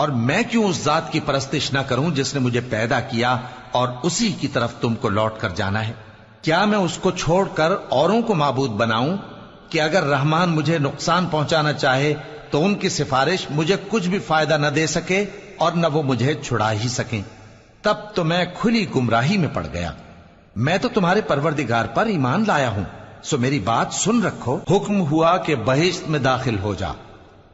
اور میں کیوں اس ذات کی پرستش نہ کروں جس نے مجھے پیدا کیا اور اسی کی طرف تم کو لوٹ کر جانا ہے؟ کیا میں اس کو چھوڑ کر اوروں کو معبود بناؤں کہ اگر رحمان مجھے نقصان پہنچانا چاہے تو ان کی سفارش مجھے کچھ بھی فائدہ نہ دے سکے اور نہ وہ مجھے چھڑا ہی سکیں؟ تب تو میں کھلی گمراہی میں پڑ گیا۔ میں تو تمہارے پروردگار پر ایمان لایا ہوں، سو میری بات سن رکھو۔ حکم ہوا کہ بہشت میں داخل ہو جا۔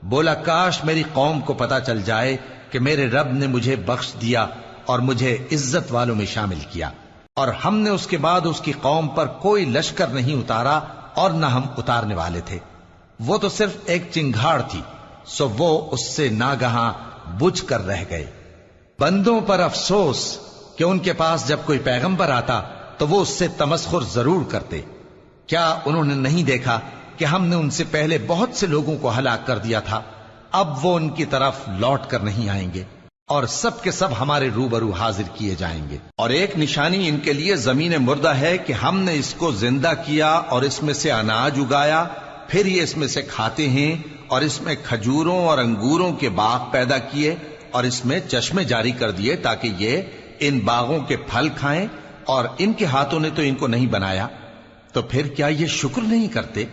بولا کاش میری قوم کو پتا چل جائے کہ میرے رب نے مجھے بخش دیا اور مجھے عزت والوں میں شامل کیا، اور ہم نے اس کے بعد اس کی قوم پر کوئی لشکر نہیں اتارا اور نہ ہم اتارنے والے تھے۔ وہ تو صرف ایک چنگھاڑ تھی، سو وہ اس سے ناگہاں بجھ کر رہ گئے۔ بندوں پر افسوس کہ ان کے پاس جب کوئی پیغمبر آتا تو وہ اس سے تمسخر ضرور کرتے۔ کیا انہوں نے نہیں دیکھا کہ ہم نے ان سے پہلے بہت سے لوگوں کو ہلاک کر دیا تھا؟ اب وہ ان کی طرف لوٹ کر نہیں آئیں گے اور سب کے سب ہمارے روبرو حاضر کیے جائیں گے۔ اور ایک نشانی ان کے لیے زمین مردہ ہے کہ ہم نے اس کو زندہ کیا اور اس میں سے اناج اگایا، پھر یہ اس میں سے کھاتے ہیں، اور اس میں کھجوروں اور انگوروں کے باغ پیدا کیے اور اس میں چشمے جاری کر دیے تاکہ یہ ان باغوں کے پھل کھائیں، اور ان کے ہاتھوں نے تو ان کو نہیں بنایا، تو پھر کیا یہ شکر نہیں کرتے؟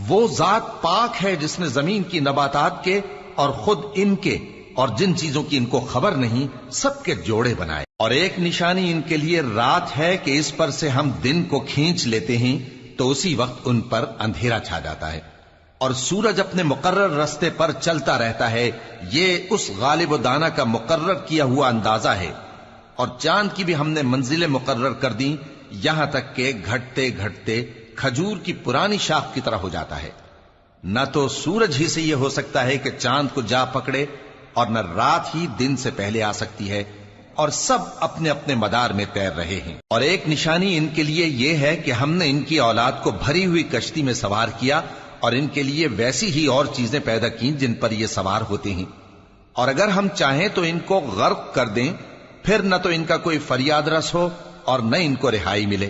وہ ذات پاک ہے جس نے زمین کی نباتات کے اور خود ان کے اور جن چیزوں کی ان کو خبر نہیں سب کے جوڑے بنائے۔ اور ایک نشانی ان کے لیے رات ہے کہ اس پر سے ہم دن کو کھینچ لیتے ہیں تو اسی وقت ان پر اندھیرا چھا جاتا ہے، اور سورج اپنے مقرر رستے پر چلتا رہتا ہے۔ یہ اس غالب و دانا کا مقرر کیا ہوا اندازہ ہے۔ اور چاند کی بھی ہم نے منزلیں مقرر کر دیں، یہاں تک کہ گھٹتے گھٹتے کھجور کی پرانی شاخ کی طرح ہو جاتا ہے۔ نہ تو سورج ہی سے یہ ہو سکتا ہے کہ چاند کو جا پکڑے، اور نہ رات ہی دن سے پہلے آ سکتی ہے، اور سب اپنے اپنے مدار میں تیر رہے ہیں۔ اور ایک نشانی ان کے لیے یہ ہے کہ ہم نے ان کی اولاد کو بھری ہوئی کشتی میں سوار کیا، اور ان کے لیے ویسی ہی اور چیزیں پیدا کی جن پر یہ سوار ہوتے ہیں، اور اگر ہم چاہیں تو ان کو غرق کر دیں، پھر نہ تو ان کا کوئی فریاد رس ہو اور نہ ان کو رہائی ملے،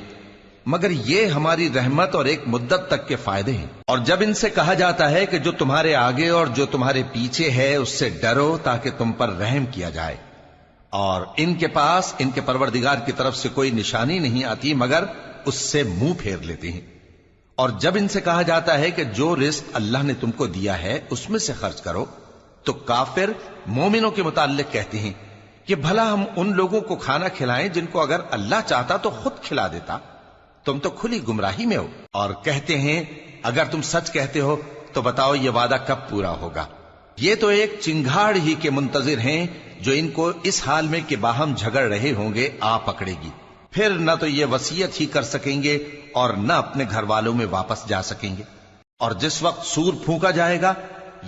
مگر یہ ہماری رحمت اور ایک مدت تک کے فائدے ہیں۔ اور جب ان سے کہا جاتا ہے کہ جو تمہارے آگے اور جو تمہارے پیچھے ہے اس سے ڈرو تاکہ تم پر رحم کیا جائے، اور ان کے پاس ان کے پروردگار کی طرف سے کوئی نشانی نہیں آتی مگر اس سے منہ پھیر لیتے ہیں۔ اور جب ان سے کہا جاتا ہے کہ جو رزق اللہ نے تم کو دیا ہے اس میں سے خرچ کرو، تو کافر مومنوں کے متعلق کہتے ہیں کہ بھلا ہم ان لوگوں کو کھانا کھلائیں جن کو اگر اللہ چاہتا تو خود کھلا دیتا، تم تو کھلی گمراہی میں ہو۔ اور کہتے ہیں اگر تم سچ کہتے ہو تو بتاؤ یہ وعدہ کب پورا ہوگا؟ یہ تو ایک چنگھاڑ ہی کے منتظر ہیں جو ان کو اس حال میں کہ باہم جھگڑ رہے ہوں گے آ پکڑے گی، پھر نہ تو یہ وصیت ہی کر سکیں گے اور نہ اپنے گھر والوں میں واپس جا سکیں گے۔ اور جس وقت سور پھونکا جائے گا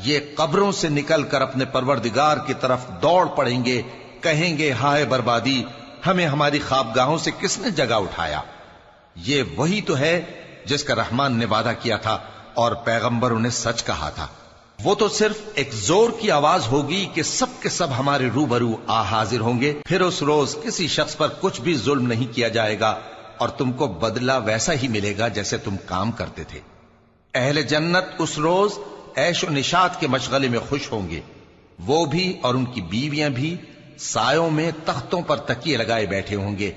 یہ قبروں سے نکل کر اپنے پروردگار کی طرف دوڑ پڑیں گے، کہیں گے ہائے بربادی، ہمیں ہماری خوابگاہوں سے کس نے جگہ اٹھایا۔ یہ وہی تو ہے جس کا رحمان نے وعدہ کیا تھا اور پیغمبروں نے سچ کہا تھا۔ وہ تو صرف ایک زور کی آواز ہوگی کہ سب کے سب ہمارے روبرو آ حاضر ہوں گے، پھر اس روز کسی شخص پر کچھ بھی ظلم نہیں کیا جائے گا، اور تم کو بدلہ ویسا ہی ملے گا جیسے تم کام کرتے تھے۔ اہل جنت اس روز عیش و نشاط کے مشغلے میں خوش ہوں گے، وہ بھی اور ان کی بیویاں بھی سایوں میں تختوں پر تکیے لگائے بیٹھے ہوں گے۔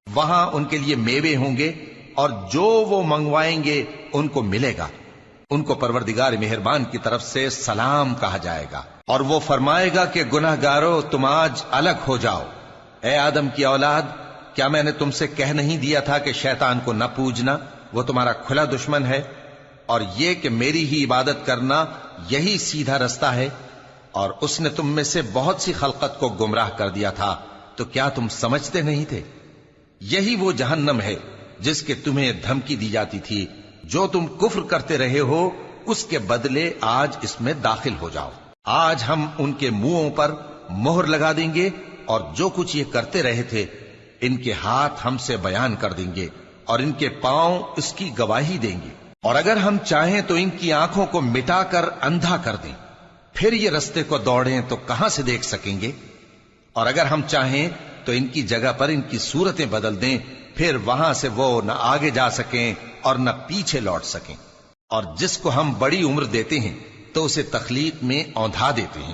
وہاں ان کے لیے میوے ہوں گے اور جو وہ منگوائیں گے ان کو ملے گا۔ ان کو پروردگار مہربان کی طرف سے سلام کہا جائے گا، اور وہ فرمائے گا کہ گناہ گارو تم آج الگ ہو جاؤ۔ اے آدم کی اولاد، کیا میں نے تم سے کہہ نہیں دیا تھا کہ شیطان کو نہ پوجنا، وہ تمہارا کھلا دشمن ہے، اور یہ کہ میری ہی عبادت کرنا یہی سیدھا رستہ ہے، اور اس نے تم میں سے بہت سی خلقت کو گمراہ کر دیا تھا، تو کیا تم سمجھتے نہیں تھے؟ یہی وہ جہنم ہے جس کے تمہیں دھمکی دی جاتی تھی، جو تم کفر کرتے رہے ہو اس کے بدلے آج اس میں داخل ہو جاؤ۔ آج ہم ان کے منہوں پر مہر لگا دیں گے، اور جو کچھ یہ کرتے رہے تھے ان کے ہاتھ ہم سے بیان کر دیں گے، اور ان کے پاؤں اس کی گواہی دیں گے۔ اور اگر ہم چاہیں تو ان کی آنکھوں کو مٹا کر اندھا کر دیں، پھر یہ رستے کو دوڑیں تو کہاں سے دیکھ سکیں گے؟ اور اگر ہم چاہیں تو ان کی جگہ پر ان کی صورتیں بدل دیں، پھر وہاں سے وہ نہ آگے جا سکیں اور نہ پیچھے لوٹ سکیں۔ اور جس کو ہم بڑی عمر دیتے ہیں تو اسے تخلیق میں اوندھا دیتے ہیں۔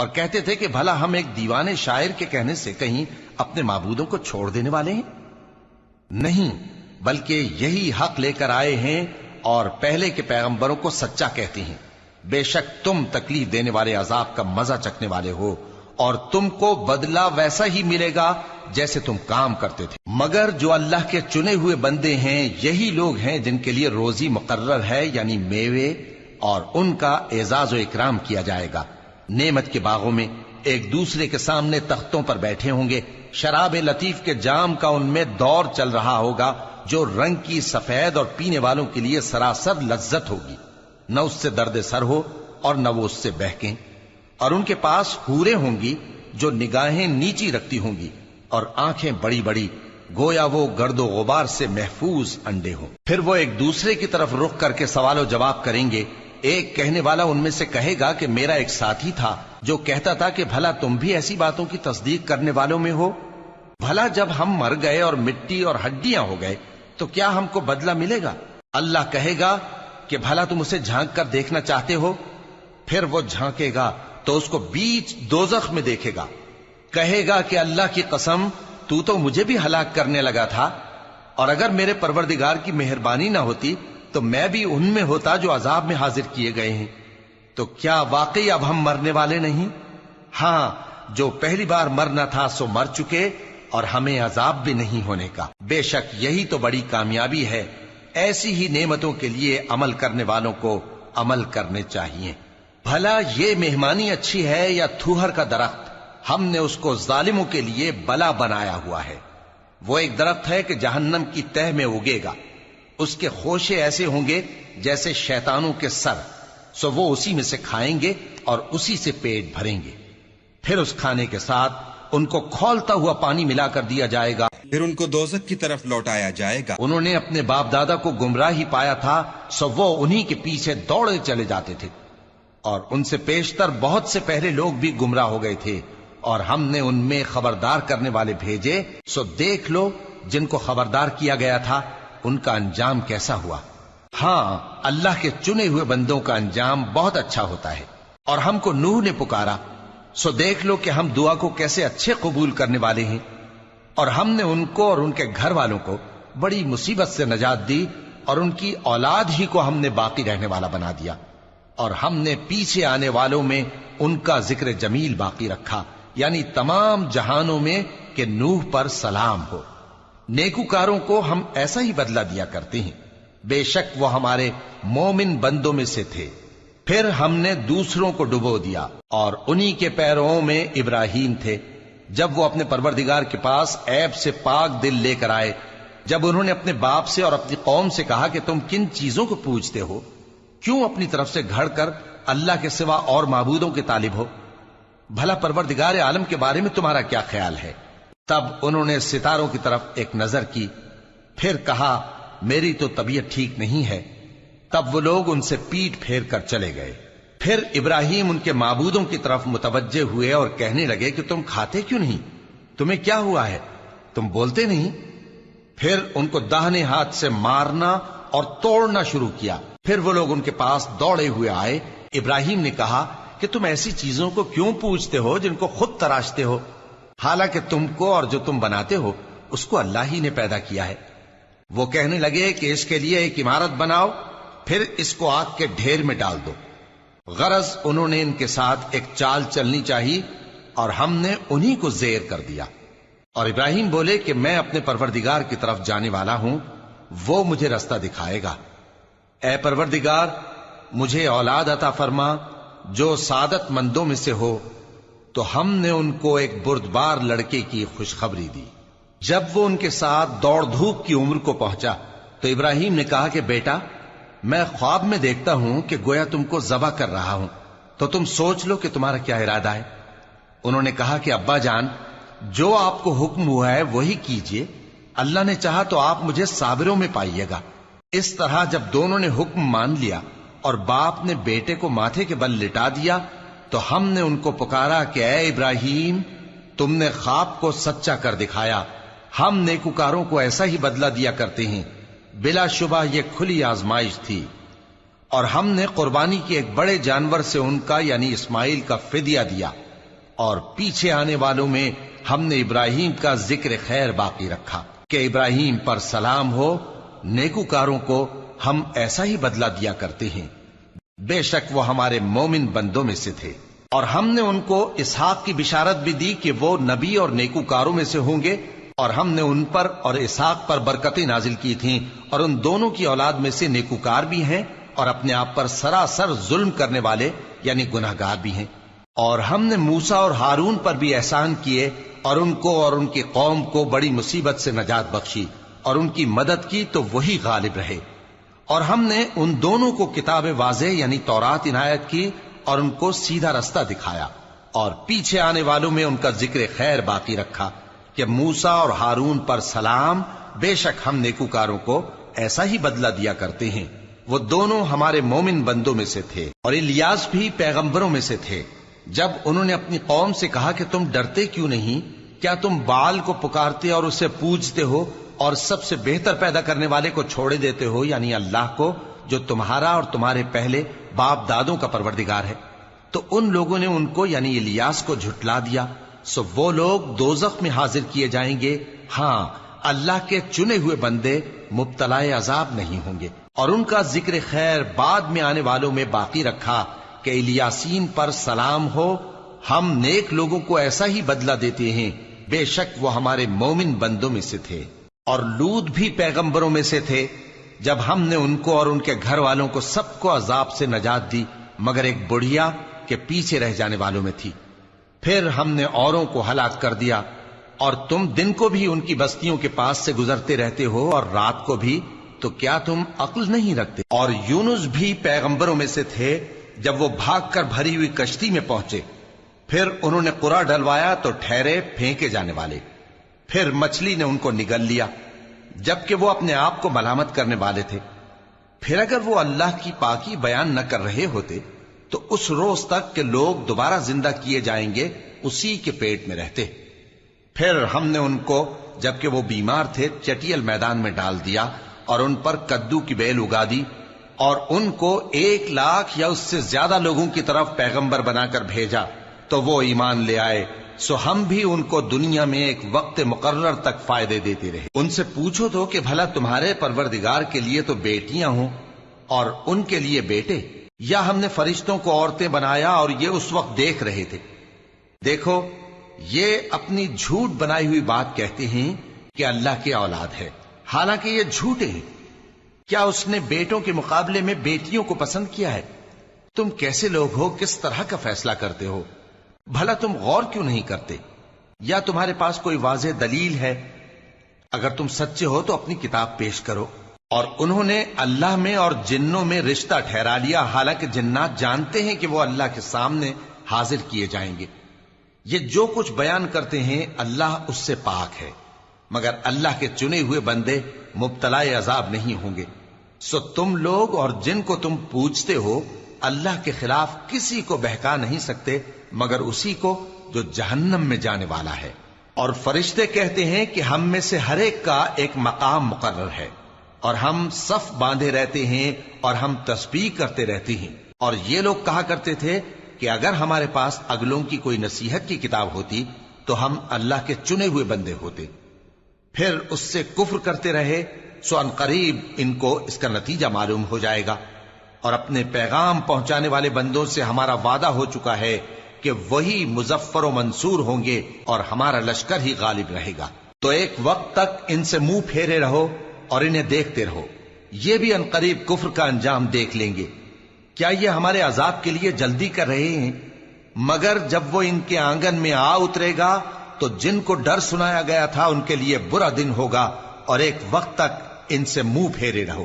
اور کہتے تھے کہ بھلا ہم ایک دیوانے شاعر کے کہنے سے کہیں اپنے معبودوں کو چھوڑ دینے والے ہیں؟ نہیں، بلکہ یہی حق لے کر آئے ہیں اور پہلے کے پیغمبروں کو سچا کہتے ہیں۔ بے شک تم تکلیف دینے والے عذاب کا مزہ چکھنے والے ہو، اور تم کو بدلہ ویسا ہی ملے گا جیسے تم کام کرتے تھے۔ مگر جو اللہ کے چنے ہوئے بندے ہیں یہی لوگ ہیں جن کے لیے روزی مقرر ہے، یعنی میوے، اور ان کا اعزاز و اکرام کیا جائے گا۔ نعمت کے باغوں میں ایک دوسرے کے سامنے تختوں پر بیٹھے ہوں گے، شراب لطیف کے جام کا ان میں دور چل رہا ہوگا جو رنگ کی سفید اور پینے والوں کے لیے سراسر لذت ہوگی، نہ اس سے درد سر ہو اور نہ وہ اس سے بہکیں۔ اور ان کے پاس حوریں ہوں گی جو نگاہیں نیچی رکھتی ہوں گی اور آنکھیں بڑی بڑی، گویا وہ گرد و غبار سے محفوظ انڈے ہوں۔ پھر وہ ایک دوسرے کی طرف رخ کر کے سوال و جواب کریں گے۔ ایک کہنے والا ان میں سے کہے گا کہ میرا ایک ساتھی تھا جو کہتا تھا کہ بھلا تم بھی ایسی باتوں کی تصدیق کرنے والوں میں ہو؟ بھلا جب ہم مر گئے اور مٹی اور ہڈیاں ہو گئے تو کیا ہم کو بدلہ ملے گا؟ اللہ کہے گا کہ بھلا تم اسے جھانک کر دیکھنا چاہتے ہو؟ پھر وہ جھانکے گا تو اس کو بیچ دوزخ میں دیکھے گا، کہے گا کہ اللہ کی قسم تو مجھے بھی ہلاک کرنے لگا تھا، اور اگر میرے پروردگار کی مہربانی نہ ہوتی تو میں بھی ان میں ہوتا جو عذاب میں حاضر کیے گئے ہیں۔ تو کیا واقعی اب ہم مرنے والے نہیں؟ ہاں، جو پہلی بار مرنا تھا سو مر چکے، اور ہمیں عذاب بھی نہیں ہونے کا۔ بے شک یہی تو بڑی کامیابی ہے۔ ایسی ہی نعمتوں کے لیے عمل کرنے والوں کو عمل کرنے چاہیے۔ بھلا یہ مہمانی اچھی ہے یا تھوہر کا درخت؟ ہم نے اس کو ظالموں کے لیے بلا بنایا ہوا ہے۔ وہ ایک درخت ہے کہ جہنم کی تہ میں اگے گا، اس کے خوشے ایسے ہوں گے جیسے شیطانوں کے سر، سو وہ اسی میں سے کھائیں گے اور اسی سے پیٹ بھریں گے۔ پھر اس کھانے کے ساتھ ان کو کھولتا ہوا پانی ملا کر دیا جائے گا، پھر ان کو دوزخ کی طرف لوٹایا جائے گا۔ انہوں نے اپنے باپ دادا کو گمراہ ہی پایا تھا، سو وہ انہی کے پیچھے دوڑے چلے جاتے تھے، اور ان سے پیشتر بہت سے پہلے لوگ بھی گمراہ ہو گئے تھے، اور ہم نے ان میں خبردار کرنے والے بھیجے، سو دیکھ لو جن کو خبردار کیا گیا تھا ان کا انجام کیسا ہوا۔ ہاں، اللہ کے چنے ہوئے بندوں کا انجام بہت اچھا ہوتا ہے۔ اور ہم کو نوح نے پکارا، سو دیکھ لو کہ ہم دعا کو کیسے اچھے قبول کرنے والے ہیں، اور ہم نے ان کو اور ان کے گھر والوں کو بڑی مصیبت سے نجات دی، اور ان کی اولاد ہی کو ہم نے باقی رہنے والا بنا دیا، اور ہم نے پیچھے آنے والوں میں ان کا ذکر جمیل باقی رکھا، یعنی تمام جہانوں میں کہ نوح پر سلام ہو۔ نیکوکاروں کو ہم ایسا ہی بدلہ دیا کرتے ہیں، بے شک وہ ہمارے مومن بندوں میں سے تھے۔ پھر ہم نے دوسروں کو ڈبو دیا، اور انہی کے پیروں میں ابراہیم تھے، جب وہ اپنے پروردگار کے پاس عیب سے پاک دل لے کر آئے، جب انہوں نے اپنے باپ سے اور اپنی قوم سے کہا کہ تم کن چیزوں کو پوجتے ہو؟ کیوں اپنی طرف سے گھڑ کر اللہ کے سوا اور معبودوں کے طالب ہو؟ بھلا پروردگار عالم کے بارے میں تمہارا کیا خیال ہے؟ تب انہوں نے ستاروں کی طرف ایک نظر کی، پھر کہا میری تو طبیعت ٹھیک نہیں ہے۔ تب وہ لوگ ان سے پیٹ پھیر کر چلے گئے۔ پھر ابراہیم ان کے معبودوں کی طرف متوجہ ہوئے اور کہنے لگے کہ تم کھاتے کیوں نہیں؟ تمہیں کیا ہوا ہے؟ تم بولتے نہیں؟ پھر ان کو داہنے ہاتھ سے مارنا اور توڑنا شروع کیا۔ پھر وہ لوگ ان کے پاس دوڑے ہوئے آئے۔ ابراہیم نے کہا کہ تم ایسی چیزوں کو کیوں پوجتے ہو جن کو خود تراشتے ہو؟ حالانکہ تم کو اور جو تم بناتے ہو اس کو اللہ ہی نے پیدا کیا ہے۔ وہ کہنے لگے کہ اس کے لیے ایک عمارت بناؤ، پھر اس کو آگ کے ڈھیر میں ڈال دو۔ غرض انہوں نے ان کے ساتھ ایک چال چلنی چاہی، اور ہم نے انہی کو زیر کر دیا۔ اور ابراہیم بولے کہ میں اپنے پروردگار کی طرف جانے والا ہوں، وہ مجھے رستہ دکھائے گا۔ اے پروردگار، مجھے اولاد عطا فرما جو سعادت مندوں میں سے ہو۔ تو ہم نے ان کو ایک بردبار لڑکے کی خوشخبری دی۔ جب وہ ان کے ساتھ دوڑ دھوپ کی عمر کو پہنچا تو ابراہیم نے کہا کہ بیٹا، میں خواب میں دیکھتا ہوں کہ گویا تم کو ذبح کر رہا ہوں، تو تم سوچ لو کہ تمہارا کیا ارادہ ہے۔ انہوں نے کہا کہ ابا جان، جو آپ کو حکم ہوا ہے وہی کیجئے، اللہ نے چاہا تو آپ مجھے صابروں میں پائیے گا۔ اس طرح جب دونوں نے حکم مان لیا اور باپ نے بیٹے کو ماتھے کے بل لٹا دیا، تو ہم نے ان کو پکارا کہ اے ابراہیم، تم نے خواب کو سچا کر دکھایا، ہم نیکوکاروں کو ایسا ہی بدلہ دیا کرتے ہیں۔ بلا شبہ یہ کھلی آزمائش تھی، اور ہم نے قربانی کی ایک بڑے جانور سے ان کا یعنی اسماعیل کا فدیہ دیا، اور پیچھے آنے والوں میں ہم نے ابراہیم کا ذکر خیر باقی رکھا کہ ابراہیم پر سلام ہو، نیکوکاروں کو ہم ایسا ہی بدلہ دیا کرتے ہیں، بے شک وہ ہمارے مومن بندوں میں سے تھے۔ اور ہم نے ان کو اسحاق کی بشارت بھی دی کہ وہ نبی اور نیکوکاروں میں سے ہوں گے، اور ہم نے ان پر اور اسحاق پر برکتیں نازل کی تھیں، اور ان دونوں کی اولاد میں سے نیکوکار بھی ہیں اور اپنے آپ پر سراسر ظلم کرنے والے یعنی گناہگار بھی ہیں۔ اور ہم نے موسیٰ اور ہارون پر بھی احسان کیے اور ان کو اور ان کی قوم کو بڑی مصیبت سے نجات بخشی اور ان کی مدد کی تو وہی غالب رہے۔ اور ہم نے ان دونوں کو کتاب واضح یعنی تورات عنایت کی اور ان کو سیدھا رستہ دکھایا، اور پیچھے آنے والوں میں ان کا ذکر خیر باقی رکھا کہ موسیٰ اور ہارون پر سلام، بے شک ہم نیکوکاروں کو ایسا ہی بدلہ دیا کرتے ہیں۔ وہ دونوں ہمارے مومن بندوں میں سے تھے، اور الیاس بھی پیغمبروں میں سے تھے۔ جب انہوں نے اپنی قوم سے کہا کہ تم ڈرتے کیوں نہیں؟ کیا تم بال کو پکارتے اور اسے پوجتے ہو اور سب سے بہتر پیدا کرنے والے کو چھوڑے دیتے ہو یعنی اللہ کو، جو تمہارا اور تمہارے پہلے باپ دادوں کا پروردگار ہے؟ تو ان لوگوں نے ان کو یعنی الیاس کو جھٹلا دیا، سو وہ لوگ دوزخ میں حاضر کیے جائیں گے۔ ہاں، اللہ کے چنے ہوئے بندے مبتلا عذاب نہیں ہوں گے۔ اور ان کا ذکر خیر بعد میں آنے والوں میں باقی رکھا کہ الیاسین پر سلام ہو، ہم نیک لوگوں کو ایسا ہی بدلہ دیتے ہیں، بے شک وہ ہمارے مومن بندوں میں سے تھے۔ اور لوط بھی پیغمبروں میں سے تھے، جب ہم نے ان کو اور ان کے گھر والوں کو سب کو عذاب سے نجات دی مگر ایک بڑھیا کہ پیچھے رہ جانے والوں میں تھی۔ پھر ہم نے اوروں کو ہلاک کر دیا، اور تم دن کو بھی ان کی بستیوں کے پاس سے گزرتے رہتے ہو اور رات کو بھی، تو کیا تم عقل نہیں رکھتے؟ اور یونس بھی پیغمبروں میں سے تھے، جب وہ بھاگ کر بھری ہوئی کشتی میں پہنچے، پھر انہوں نے قرعہ ڈلوایا تو ٹھہرے پھینکے جانے والے، پھر مچھلی نے ان کو نگل لیا جبکہ وہ اپنے آپ کو ملامت کرنے والے تھے۔ پھر اگر وہ اللہ کی پاکی بیان نہ کر رہے ہوتے تو اس روز تک کہ لوگ دوبارہ زندہ کیے جائیں گے اسی کے پیٹ میں رہتے۔ پھر ہم نے ان کو جبکہ وہ بیمار تھے چٹیل میدان میں ڈال دیا اور ان پر کدو کی بیل اگا دی، اور ان کو 1,00,000 یا اس سے زیادہ لوگوں کی طرف پیغمبر بنا کر بھیجا تو وہ ایمان لے آئے، سو ہم بھی ان کو دنیا میں ایک وقت مقرر تک فائدے دیتے رہے۔ ان سے پوچھو تو کہ بھلا تمہارے پروردگار کے لیے تو بیٹیاں ہوں اور ان کے لیے بیٹے، یا ہم نے فرشتوں کو عورتیں بنایا اور یہ اس وقت دیکھ رہے تھے؟ دیکھو، یہ اپنی جھوٹ بنائی ہوئی بات کہتے ہیں کہ اللہ کی اولاد ہے، حالانکہ یہ جھوٹے ہیں۔ کیا اس نے بیٹوں کے مقابلے میں بیٹیوں کو پسند کیا ہے؟ تم کیسے لوگ ہو، کس طرح کا فیصلہ کرتے ہو؟ بھلا تم غور کیوں نہیں کرتے؟ یا تمہارے پاس کوئی واضح دلیل ہے؟ اگر تم سچے ہو تو اپنی کتاب پیش کرو۔ اور انہوں نے اللہ میں اور جنوں میں رشتہ ٹھہرا لیا، حالانکہ جنات جانتے ہیں کہ وہ اللہ کے سامنے حاضر کیے جائیں گے۔ یہ جو کچھ بیان کرتے ہیں اللہ اس سے پاک ہے، مگر اللہ کے چنے ہوئے بندے مبتلا عذاب نہیں ہوں گے۔ سو تم لوگ اور جن کو تم پوجتے ہو اللہ کے خلاف کسی کو بہکا نہیں سکتے مگر اسی کو جو جہنم میں جانے والا ہے۔ اور فرشتے کہتے ہیں کہ ہم میں سے ہر ایک کا ایک مقام مقرر ہے، اور ہم صف باندھے رہتے ہیں اور ہم تسبیح کرتے رہتے ہیں۔ اور یہ لوگ کہا کرتے تھے کہ اگر ہمارے پاس اگلوں کی کوئی نصیحت کی کتاب ہوتی تو ہم اللہ کے چنے ہوئے بندے ہوتے۔ پھر اس سے کفر کرتے رہے، سو ان قریب ان کو اس کا نتیجہ معلوم ہو جائے گا۔ اور اپنے پیغام پہنچانے والے بندوں سے ہمارا وعدہ ہو چکا ہے کہ وہی مظفر و منصور ہوں گے اور ہمارا لشکر ہی غالب رہے گا۔ تو ایک وقت تک ان سے منہ پھیرے رہو اور انہیں دیکھتے رہو، یہ بھی ان قریب کفر کا انجام دیکھ لیں گے۔ کیا یہ ہمارے عذاب کے لیے جلدی کر رہے ہیں؟ مگر جب وہ ان کے آنگن میں آ اترے گا تو جن کو ڈر سنایا گیا تھا ان کے لیے برا دن ہوگا، اور ایک وقت تک ان سے منہ پھیرے رہو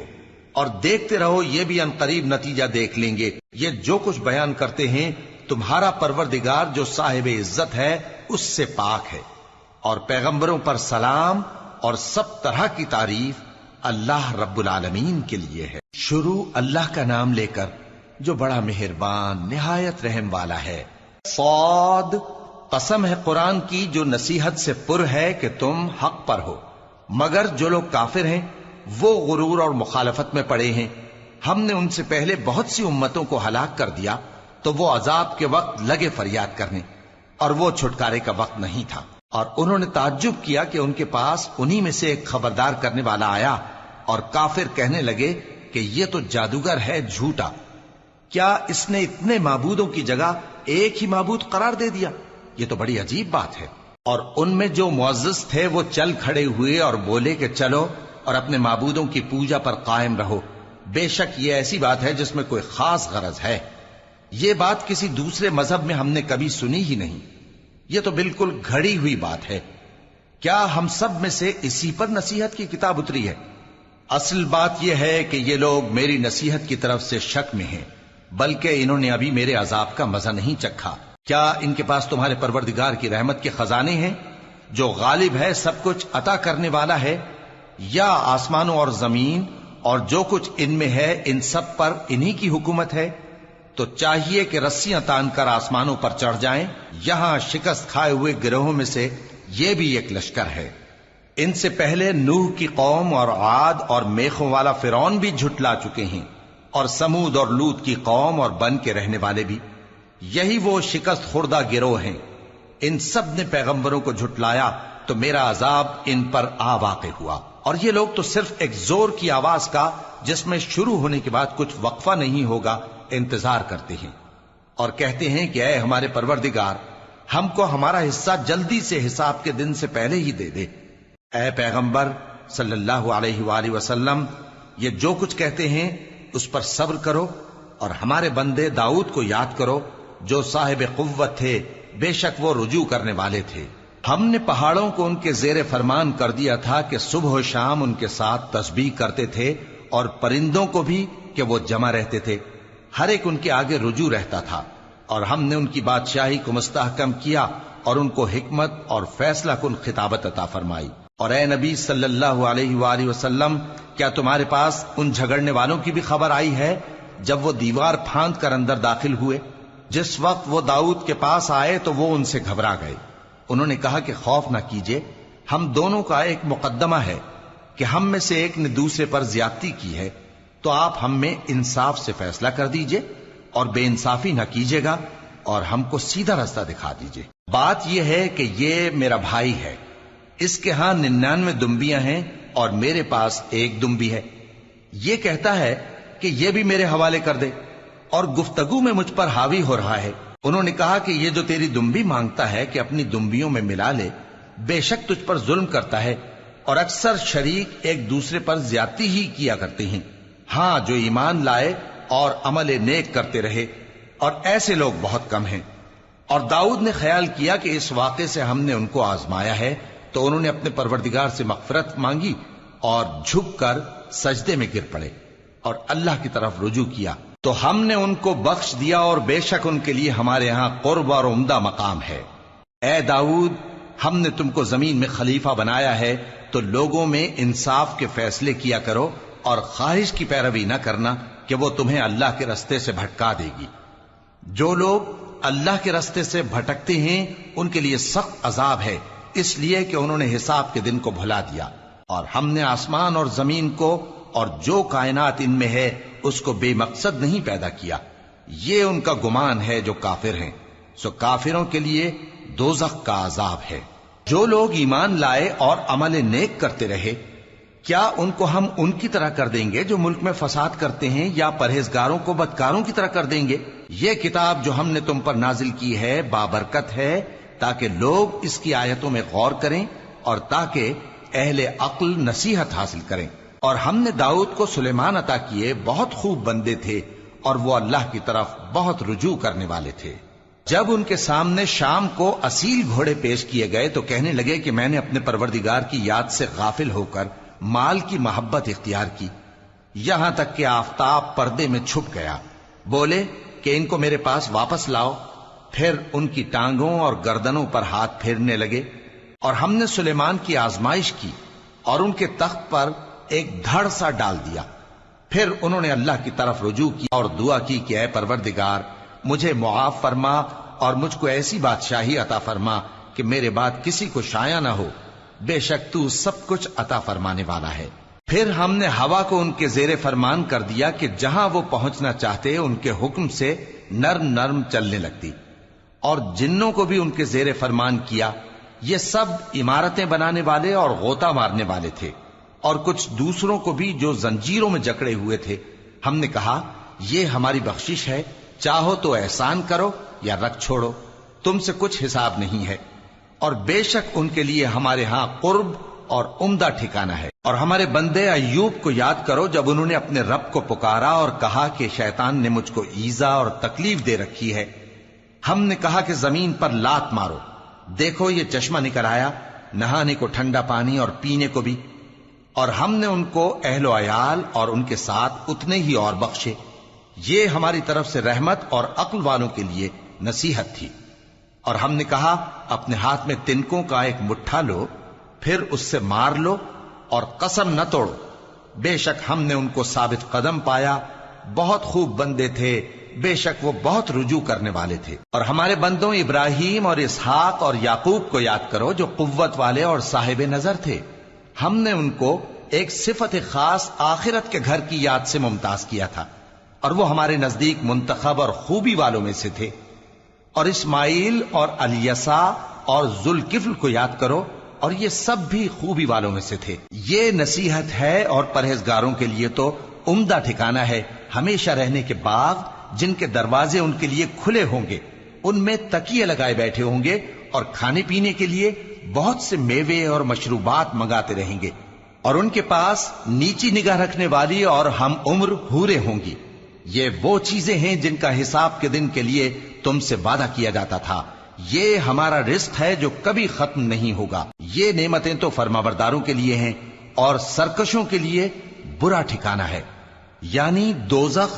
اور دیکھتے رہو، یہ بھی ان قریب نتیجہ دیکھ لیں گے۔ یہ جو کچھ بیان کرتے ہیں تمہارا پروردگار جو صاحب عزت ہے اس سے پاک ہے۔ اور پیغمبروں پر سلام اور سب طرح کی تعریف اللہ رب العالمین کے لیے ہے۔ شروع اللہ کا نام لے کر جو بڑا مہربان نہایت رحم والا ہے۔ صاد، قسم ہے قرآن کی جو نصیحت سے پر ہے کہ تم حق پر ہو، مگر جو لوگ کافر ہیں وہ غرور اور مخالفت میں پڑے ہیں۔ ہم نے ان سے پہلے بہت سی امتوں کو ہلاک کر دیا تو وہ عذاب کے وقت لگے فریاد کرنے، اور وہ چھٹکارے کا وقت نہیں تھا، اور انہوں نے تعجب کیا کہ ان کے پاس انہی میں سے ایک خبردار کرنے والا آیا، اور کافر کہنے لگے کہ یہ تو جادوگر ہے جھوٹا، کیا اس نے اتنے معبودوں کی جگہ ایک ہی معبود قرار دے دیا؟ یہ تو بڑی عجیب بات ہے۔ اور ان میں جو معزز تھے وہ چل کھڑے ہوئے اور بولے کہ چلو اور اپنے معبودوں کی پوجا پر قائم رہو، بے شک یہ ایسی بات ہے جس میں کوئی خاص غرض ہے، یہ بات کسی دوسرے مذہب میں ہم نے کبھی سنی ہی نہیں، یہ تو بالکل گھڑی ہوئی بات ہے، کیا ہم سب میں سے اسی پر نصیحت کی کتاب اتری ہے؟ اصل بات یہ ہے کہ یہ لوگ میری نصیحت کی طرف سے شک میں ہیں، بلکہ انہوں نے ابھی میرے عذاب کا مزہ نہیں چکھا۔ کیا ان کے پاس تمہارے پروردگار کی رحمت کے خزانے ہیں جو غالب ہے، سب کچھ عطا کرنے والا ہے؟ یا آسمانوں اور زمین اور جو کچھ ان میں ہے ان سب پر انہی کی حکومت ہے؟ تو چاہیے کہ رسیاں تان کر آسمانوں پر چڑھ جائیں، یہاں شکست کھائے ہوئے گروہوں میں سے یہ بھی ایک لشکر ہے۔ ان سے پہلے نوح کی قوم اور عاد اور میخوں والا فرعون بھی جھٹلا چکے ہیں، اور سمود اور لوط کی قوم اور بن کے رہنے والے بھی، یہی وہ شکست خوردہ گروہ ہیں۔ ان سب نے پیغمبروں کو جھٹلایا تو میرا عذاب ان پر آ واقع ہوا، اور یہ لوگ تو صرف ایک زور کی آواز کا جس میں شروع ہونے کے بعد کچھ وقفہ نہیں ہوگا انتظار کرتے ہیں، اور کہتے ہیں کہ اے ہمارے پروردگار، ہم کو ہمارا حصہ جلدی سے حساب کے دن سے پہلے ہی دے دے۔ اے پیغمبر صلی اللہ علیہ وآلہ وسلم، یہ جو کچھ کہتے ہیں اس پر صبر کرو، اور ہمارے بندے داؤد کو یاد کرو جو صاحب قوت تھے، بے شک وہ رجوع کرنے والے تھے۔ ہم نے پہاڑوں کو ان کے زیر فرمان کر دیا تھا کہ صبح و شام ان کے ساتھ تسبیح کرتے تھے، اور پرندوں کو بھی کہ وہ جمع رہتے تھے، ہر ایک ان کے آگے رجوع رہتا تھا، اور ہم نے ان کی بادشاہی کو مستحکم کیا اور ان کو حکمت اور فیصلہ کن خطابت عطا فرمائی۔ اور اے نبی صلی اللہ علیہ وآلہ وسلم، کیا تمہارے پاس ان جھگڑنے والوں کی بھی خبر آئی ہے جب وہ دیوار پھاند کر اندر داخل ہوئے؟ جس وقت وہ داؤد کے پاس آئے تو وہ ان سے گھبرا گئے، انہوں نے کہا کہ خوف نہ کیجیے، ہم دونوں کا ایک مقدمہ ہے کہ ہم میں سے ایک نے دوسرے پر زیادتی کی ہے، تو آپ ہم میں انصاف سے فیصلہ کر دیجئے اور بے انصافی نہ کیجیے گا، اور ہم کو سیدھا راستہ دکھا دیجئے۔ بات یہ ہے کہ یہ میرا بھائی ہے، اس کے ہاں 99 دمبیاں ہیں اور میرے پاس ایک دمبی ہے، یہ کہتا ہے کہ یہ بھی میرے حوالے کر دے، اور گفتگو میں مجھ پر حاوی ہو رہا ہے۔ انہوں نے کہا کہ یہ جو تیری دمبی مانگتا ہے کہ اپنی دمبیوں میں ملا لے، بے شک تجھ پر ظلم کرتا ہے، اور اکثر شریک ایک دوسرے پر زیادتی ہی کیا کرتے ہیں۔ ہاں، جو ایمان لائے اور عمل نیک کرتے رہے، اور ایسے لوگ بہت کم ہیں۔ اور داؤد نے خیال کیا کہ اس واقعے سے ہم نے ان کو آزمایا ہے، تو انہوں نے اپنے پروردگار سے مغفرت مانگی اور جھک کر سجدے میں گر پڑے اور اللہ کی طرف رجوع کیا، تو ہم نے ان کو بخش دیا، اور بے شک ان کے لیے ہمارے ہاں قرب اور عمدہ مقام ہے۔ اے داؤد، ہم نے تم کو زمین میں خلیفہ بنایا ہے، تو لوگوں میں انصاف کے فیصلے کیا کرو، اور خواہش کی پیروی نہ کرنا کہ وہ تمہیں اللہ کے رستے سے بھٹکا دے گی۔ جو لوگ اللہ کے رستے سے بھٹکتے ہیں ان کے لیے سخت عذاب ہے، اس لیے کہ انہوں نے حساب کے دن کو بھلا دیا۔ اور ہم نے آسمان اور زمین کو اور جو کائنات ان میں ہے اس کو بے مقصد نہیں پیدا کیا، یہ ان کا گمان ہے جو کافر ہیں، سو کافروں کے لیے دوزخ کا عذاب ہے۔ جو لوگ ایمان لائے اور عمل نیک کرتے رہے، کیا ان کو ہم ان کی طرح کر دیں گے جو ملک میں فساد کرتے ہیں، یا پرہیزگاروں کو بدکاروں کی طرح کر دیں گے؟ یہ کتاب جو ہم نے تم پر نازل کی ہے بابرکت ہے، تاکہ لوگ اس کی آیتوں میں غور کریں اور تاکہ اہل عقل نصیحت حاصل کریں۔ اور ہم نے داؤد کو سلیمان عطا کیے، بہت خوب بندے تھے، اور وہ اللہ کی طرف بہت رجوع کرنے والے تھے۔ جب ان کے سامنے شام کو اصیل گھوڑے پیش کیے گئے تو کہنے لگے کہ میں نے اپنے پروردگار کی یاد سے غافل ہو کر مال کی محبت اختیار کی، یہاں تک کہ آفتاب پردے میں چھپ گیا۔ بولے کہ ان کو میرے پاس واپس لاؤ، پھر ان کی ٹانگوں اور گردنوں پر ہاتھ پھیرنے لگے، اور ہم نے سلیمان کی آزمائش کی اور ان کے تخت پر ایک دھڑ سا ڈال دیا۔ پھر انہوں نے اللہ کی طرف رجوع کی اور دعا کی کہ اے پروردگار، مجھے معاف فرما اور مجھ کو ایسی بادشاہی عطا فرما کہ میرے بعد کسی کو شایع نہ ہو، بے شک تو سب کچھ عطا فرمانے والا ہے۔ پھر ہم نے ہوا کو ان کے زیر فرمان کر دیا کہ جہاں وہ پہنچنا چاہتے ان کے حکم سے نرم نرم چلنے لگتی، اور جنوں کو بھی ان کے زیر فرمان کیا. یہ سب عمارتیں بنانے والے اور غوطہ مارنے والے تھے، اور کچھ دوسروں کو بھی جو زنجیروں میں جکڑے ہوئے تھے. ہم نے کہا یہ ہماری بخشش ہے، چاہو تو احسان کرو یا رکھ چھوڑو، تم سے کچھ حساب نہیں ہے. اور بے شک ان کے لیے ہمارے ہاں قرب اور عمدہ ٹھکانہ ہے. اور ہمارے بندے ایوب کو یاد کرو جب انہوں نے اپنے رب کو پکارا اور کہا کہ شیطان نے مجھ کو ایذا اور تکلیف دے رکھی ہے. ہم نے کہا کہ زمین پر لات مارو، دیکھو یہ چشمہ نکل آیا، نہانے کو ٹھنڈا پانی اور پینے کو بھی. اور ہم نے ان کو اہل و عیال اور ان کے ساتھ اتنے ہی اور بخشے. یہ ہماری طرف سے رحمت اور عقل والوں کے لیے نصیحت تھی. اور ہم نے کہا اپنے ہاتھ میں تنکوں کا ایک مٹھا لو، پھر اس سے مار لو اور قسم نہ توڑو. بے شک ہم نے ان کو ثابت قدم پایا، بہت خوب بندے تھے، بے شک وہ بہت رجوع کرنے والے تھے. اور ہمارے بندوں ابراہیم اور اسحاق اور یعقوب کو یاد کرو جو قوت والے اور صاحب نظر تھے. ہم نے ان کو ایک صفت خاص آخرت کے گھر کی یاد سے ممتاز کیا تھا، اور وہ ہمارے نزدیک منتخب اور خوبی والوں میں سے تھے. اور اسماعیل اور الیسع اور ذوالکفل کو یاد کرو، اور یہ سب بھی خوبی والوں میں سے تھے. یہ نصیحت ہے اور پرہیزگاروں کے لیے تو عمدہ ٹھکانہ ہے ہمیشہ رہنے کے باغ جن کے دروازے ان کے لیے کھلے ہوں گے، ان میں تکیے لگائے بیٹھے ہوں گے، اور کھانے پینے کے لیے بہت سے میوے اور مشروبات منگاتے رہیں گے. اور ان کے پاس نیچی نگاہ رکھنے والی اور ہم عمر حوریں ہوں گی. یہ وہ چیزیں ہیں جن کا حساب کے دن کے لیے تم سے وعدہ کیا جاتا تھا. یہ ہمارا رزق ہے جو کبھی ختم نہیں ہوگا. یہ نعمتیں تو فرمانبرداروں کے لیے ہیں، اور سرکشوں کے لیے برا ٹھکانہ ہے، یعنی دوزخ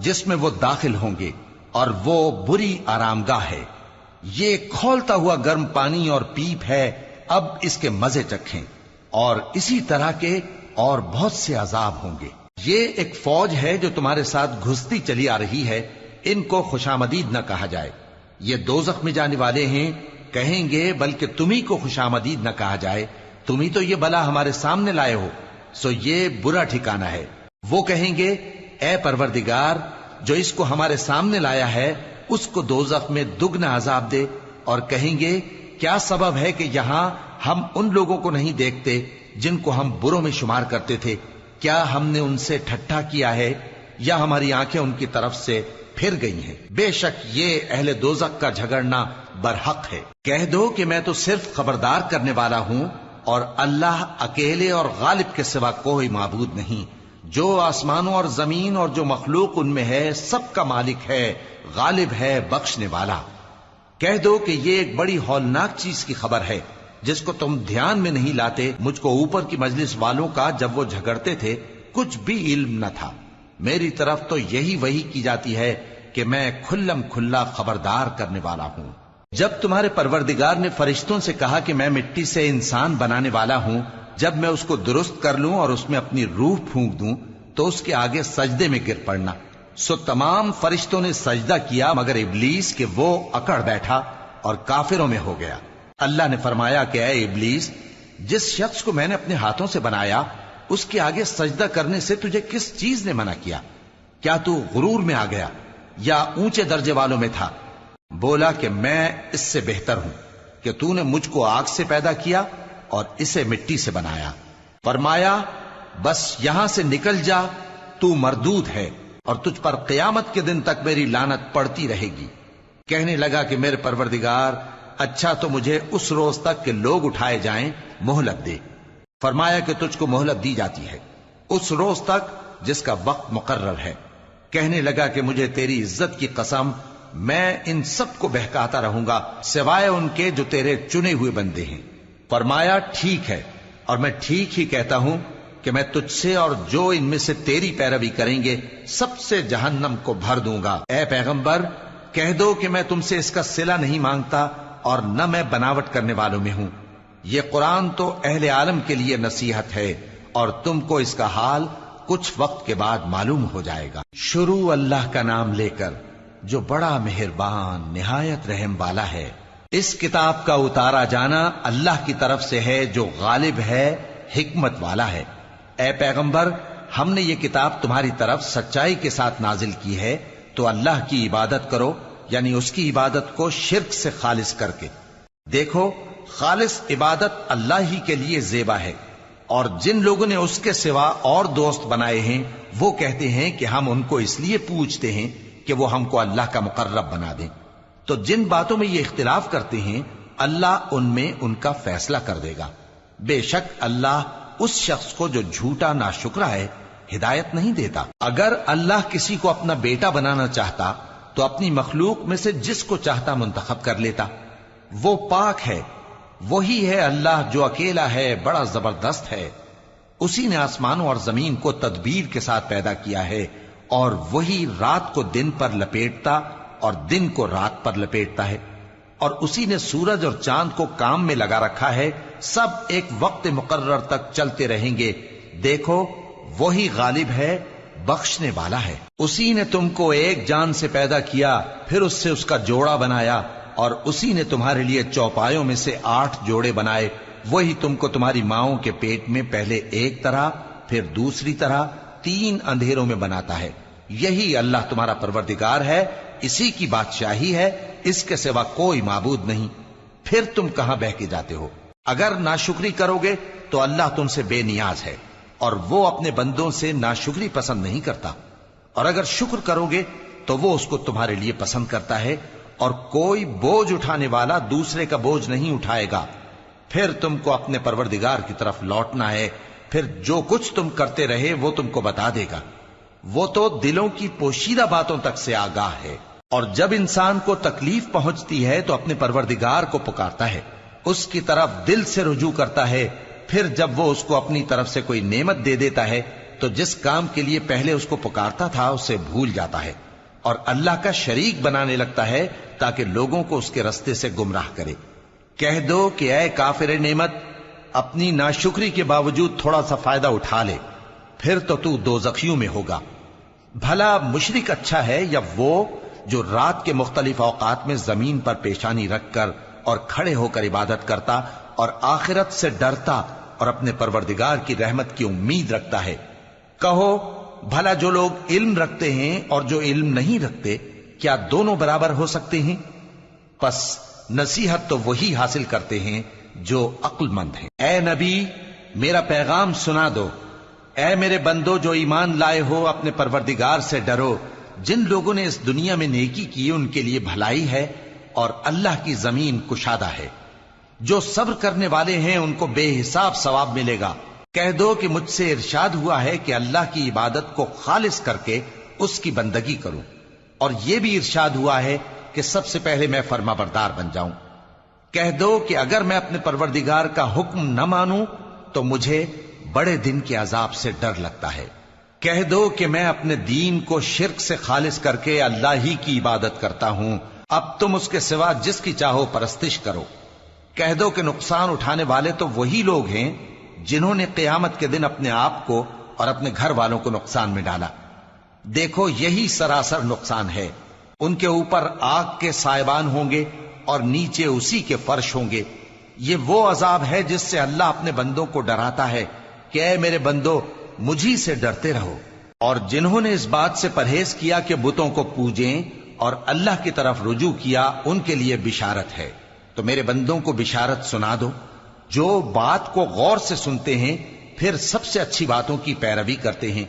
جس میں وہ داخل ہوں گے، اور وہ بری آرام گاہ ہے. یہ کھولتا ہوا گرم پانی اور پیپ ہے، اب اس کے مزے چکھیں. اور اسی طرح کے اور بہت سے عذاب ہوں گے. یہ ایک فوج ہے جو تمہارے ساتھ گھستی چلی آ رہی ہے، ان کو خوشامدید نہ کہا جائے. یہ دوزخ میں جانے والے ہیں، کہیں گے بلکہ تمہیں کو خوشامدید نہ کہا جائے، تمہیں تو یہ بلا ہمارے سامنے لائے ہو، سو یہ برا ٹھکانہ ہے. وہ کہیں گے اے پروردگار جو اس کو ہمارے سامنے لایا ہے اس کو دوزخ میں دگنا عذاب دے. اور کہیں گے کیا سبب ہے کہ یہاں ہم ان لوگوں کو نہیں دیکھتے جن کو ہم بروں میں شمار کرتے تھے؟ کیا ہم نے ان سے ٹھٹھا کیا ہے یا ہماری آنکھیں ان کی طرف سے پھر گئی ہیں؟ بے شک یہ اہل دوزخ کا جھگڑنا برحق ہے. کہہ دو کہ میں تو صرف خبردار کرنے والا ہوں، اور اللہ اکیلے اور غالب کے سوا کوئی معبود نہیں. جو آسمانوں اور زمین اور جو مخلوق ان میں ہے سب کا مالک ہے، غالب ہے، بخشنے والا. کہہ دو کہ یہ ایک بڑی ہولناک چیز کی خبر ہے جس کو تم دھیان میں نہیں لاتے. مجھ کو اوپر کی مجلس والوں کا جب وہ جھگڑتے تھے کچھ بھی علم نہ تھا. میری طرف تو یہی وحی کی جاتی ہے کہ میں کھلم کھلا خبردار کرنے والا ہوں. جب تمہارے پروردگار نے فرشتوں سے کہا کہ میں مٹی سے انسان بنانے والا ہوں، جب میں اس کو درست کر لوں اور اس میں اپنی روح پھونک دوں تو اس کے آگے سجدے میں گر پڑنا. سو تمام فرشتوں نے سجدہ کیا مگر ابلیس کہ وہ اکڑ بیٹھا اور کافروں میں ہو گیا. اللہ نے فرمایا کہ اے ابلیس، جس شخص کو میں نے اپنے ہاتھوں سے بنایا اس کے آگے سجدہ کرنے سے تجھے کس چیز نے منع کیا؟ کیا تو غرور میں آ گیا یا اونچے درجے والوں میں تھا؟ بولا کہ میں اس سے بہتر ہوں کہ تو نے مجھ کو آگ سے پیدا کیا اور اسے مٹی سے بنایا. فرمایا بس یہاں سے نکل جا، تو مردود ہے اور تجھ پر قیامت کے دن تک میری لعنت پڑتی رہے گی. کہنے لگا کہ میرے پروردگار، اچھا تو مجھے اس روز تک کہ لوگ اٹھائے جائیں مہلت دے. فرمایا کہ تجھ کو مہلت دی جاتی ہے اس روز تک جس کا وقت مقرر ہے. کہنے لگا کہ مجھے تیری عزت کی قسم، میں ان سب کو بہکاتا رہوں گا سوائے ان کے جو تیرے چنے ہوئے بندے ہیں. فرمایا ٹھیک ہے، اور میں ٹھیک ہی کہتا ہوں کہ میں تجھ سے اور جو ان میں سے تیری پیروی کریں گے سب سے جہنم کو بھر دوں گا. اے پیغمبر کہہ دو کہ میں تم سے اس کا صلہ نہیں مانگتا اور نہ میں بناوٹ کرنے والوں میں ہوں. یہ قرآن تو اہل عالم کے لیے نصیحت ہے اور تم کو اس کا حال کچھ وقت کے بعد معلوم ہو جائے گا. شروع اللہ کا نام لے کر جو بڑا مہربان نہایت رحم والا ہے. اس کتاب کا اتارا جانا اللہ کی طرف سے ہے جو غالب ہے، حکمت والا ہے. اے پیغمبر، ہم نے یہ کتاب تمہاری طرف سچائی کے ساتھ نازل کی ہے، تو اللہ کی عبادت کرو یعنی اس کی عبادت کو شرک سے خالص کر کے۔ دیکھو، خالص عبادت اللہ ہی کے لیے زیبا ہے، اور جن لوگوں نے اس کے سوا اور دوست بنائے ہیں وہ کہتے ہیں کہ ہم ان کو اس لیے پوجتے ہیں کہ وہ ہم کو اللہ کا مقرب بنا دیں۔ تو جن باتوں میں یہ اختلاف کرتے ہیں اللہ ان میں ان کا فیصلہ کر دے گا۔ بے شک اللہ اس شخص کو جو جھوٹا ناشکرا ہے ہدایت نہیں دیتا۔ اگر اللہ کسی کو اپنا بیٹا بنانا چاہتا تو اپنی مخلوق میں سے جس کو چاہتا منتخب کر لیتا۔ وہ پاک ہے، وہی ہے اللہ جو اکیلا ہے، بڑا زبردست ہے۔ اسی نے آسمانوں اور زمین کو تدبیر کے ساتھ پیدا کیا ہے، اور وہی رات کو دن پر لپیٹتا اور دن کو رات پر لپیٹتا ہے، اور اسی نے سورج اور چاند کو کام میں لگا رکھا ہے، سب ایک وقت مقرر تک چلتے رہیں گے۔ دیکھو، وہی غالب ہے، بخشنے والا ہے۔ اسی نے تم کو ایک جان سے پیدا کیا، پھر اس سے اس کا جوڑا بنایا، اور اسی نے تمہارے لیے چوپایوں میں سے 8 جوڑے بنائے۔ وہی تم کو تمہاری ماؤں کے پیٹ میں پہلے ایک طرح، پھر دوسری طرح 3 اندھیروں میں بناتا ہے۔ یہی اللہ تمہارا پروردگار ہے، اسی کی بادشاہی ہے، اس کے سوا کوئی معبود نہیں۔ پھر تم کہاں بہ کے جاتے ہو؟ اگر ناشکری کرو گے تو اللہ تم سے بے نیاز ہے، اور وہ اپنے بندوں سے ناشکری پسند نہیں کرتا، اور اگر شکر کرو گے تو وہ اس کو تمہارے لیے پسند کرتا ہے، اور کوئی بوجھ اٹھانے والا دوسرے کا بوجھ نہیں اٹھائے گا۔ پھر تم کو اپنے پروردگار کی طرف لوٹنا ہے، پھر جو کچھ تم کرتے رہے وہ تم کو بتا دے گا۔ وہ تو دلوں کی پوشیدہ باتوں تک سے آگاہ ہے۔ اور جب انسان کو تکلیف پہنچتی ہے تو اپنے پروردگار کو پکارتا ہے، اس کی طرف دل سے رجوع کرتا ہے، پھر جب وہ اس کو اپنی طرف سے کوئی نعمت دے دیتا ہے تو جس کام کے لیے پہلے اس کو پکارتا تھا اسے بھول جاتا ہے، اور اللہ کا شریک بنانے لگتا ہے تاکہ لوگوں کو اس کے رستے سے گمراہ کرے۔ کہہ دو کہ اے کافر نعمت، اپنی ناشکری کے باوجود تھوڑا سا فائدہ اٹھا لے، پھر تو دوزخیوں میں ہوگا۔ بھلا مشرک اچھا ہے یا وہ جو رات کے مختلف اوقات میں زمین پر پیشانی رکھ کر اور کھڑے ہو کر عبادت کرتا اور آخرت سے ڈرتا اور اپنے پروردگار کی رحمت کی امید رکھتا ہے۔ کہو، بھلا جو لوگ علم رکھتے ہیں اور جو علم نہیں رکھتے، کیا دونوں برابر ہو سکتے ہیں؟ پس نصیحت تو وہی حاصل کرتے ہیں جو عقل مند ہیں۔ اے نبی، میرا پیغام سنا دو۔ اے میرے بندو جو ایمان لائے ہو، اپنے پروردگار سے ڈرو۔ جن لوگوں نے اس دنیا میں نیکی کی ان کے لیے بھلائی ہے، اور اللہ کی زمین کشادہ ہے۔ جو صبر کرنے والے ہیں ان کو بے حساب ثواب ملے گا۔ کہہ دو کہ مجھ سے ارشاد ہوا ہے کہ اللہ کی عبادت کو خالص کر کے اس کی بندگی کروں، اور یہ بھی ارشاد ہوا ہے کہ سب سے پہلے میں فرما بردار بن جاؤں۔ کہہ دو کہ اگر میں اپنے پروردگار کا حکم نہ مانوں تو مجھے بڑے دن کے عذاب سے ڈر لگتا ہے۔ کہہ دو کہ میں اپنے دین کو شرک سے خالص کر کے اللہ ہی کی عبادت کرتا ہوں، اب تم اس کے سوا جس کی چاہو پرستش کرو۔ کہہ دو کہ نقصان اٹھانے والے تو وہی لوگ ہیں جنہوں نے قیامت کے دن اپنے آپ کو اور اپنے گھر والوں کو نقصان میں ڈالا۔ دیکھو، یہی سراسر نقصان ہے۔ ان کے اوپر آگ کے سائبان ہوں گے اور نیچے اسی کے فرش ہوں گے۔ یہ وہ عذاب ہے جس سے اللہ اپنے بندوں کو ڈراتا ہے کہ اے میرے بندو، مجھی سے ڈرتے رہو۔ اور جنہوں نے اس بات سے پرہیز کیا کہ بتوں کو پوجیں اور اللہ کی طرف رجوع کیا، ان کے لیے بشارت ہے۔ تو میرے بندوں کو بشارت سنا دو، جو بات کو غور سے سنتے ہیں پھر سب سے اچھی باتوں کی پیروی کرتے ہیں۔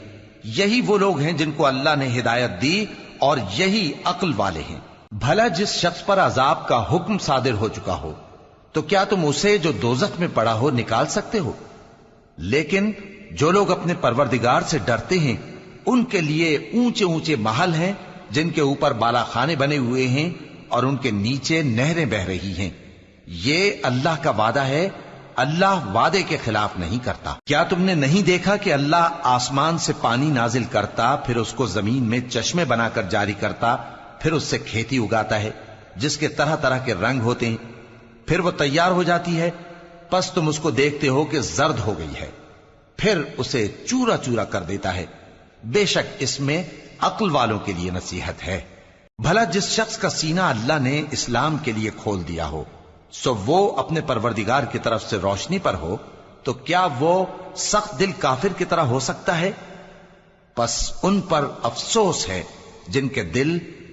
یہی وہ لوگ ہیں جن کو اللہ نے ہدایت دی، اور یہی عقل والے ہیں۔ بھلا جس شخص پر عذاب کا حکم صادر ہو چکا ہو، تو کیا تم اسے جو دوزخ میں پڑا ہو نکال سکتے ہو؟ لیکن جو لوگ اپنے پروردگار سے ڈرتے ہیں ان کے لیے اونچے اونچے محل ہیں جن کے اوپر بالا خانے بنے ہوئے ہیں اور ان کے نیچے نہریں بہ رہی ہیں۔ یہ اللہ کا وعدہ ہے، اللہ وعدے کے خلاف نہیں کرتا۔ کیا تم نے نہیں دیکھا کہ اللہ آسمان سے پانی نازل کرتا، پھر اس کو زمین میں چشمے بنا کر جاری کرتا، پھر اس سے کھیتی اگاتا ہے جس کے طرح طرح کے رنگ ہوتے ہیں، پھر وہ تیار ہو جاتی ہے، پس تم اس کو دیکھتے ہو کہ زرد ہو گئی ہے، پھر اسے چورا چورا کر دیتا ہے۔ بے شک اس میں عقل والوں کے لیے نصیحت ہے۔ بھلا جس شخص کا سینہ اللہ نے اسلام کے لیے کھول دیا ہو، سو وہ اپنے پروردگار کی طرف سے روشنی پر ہو، تو کیا وہ سخت دل کافر کی طرح ہو سکتا ہے؟ پس ان پر افسوس ہے جن کے دل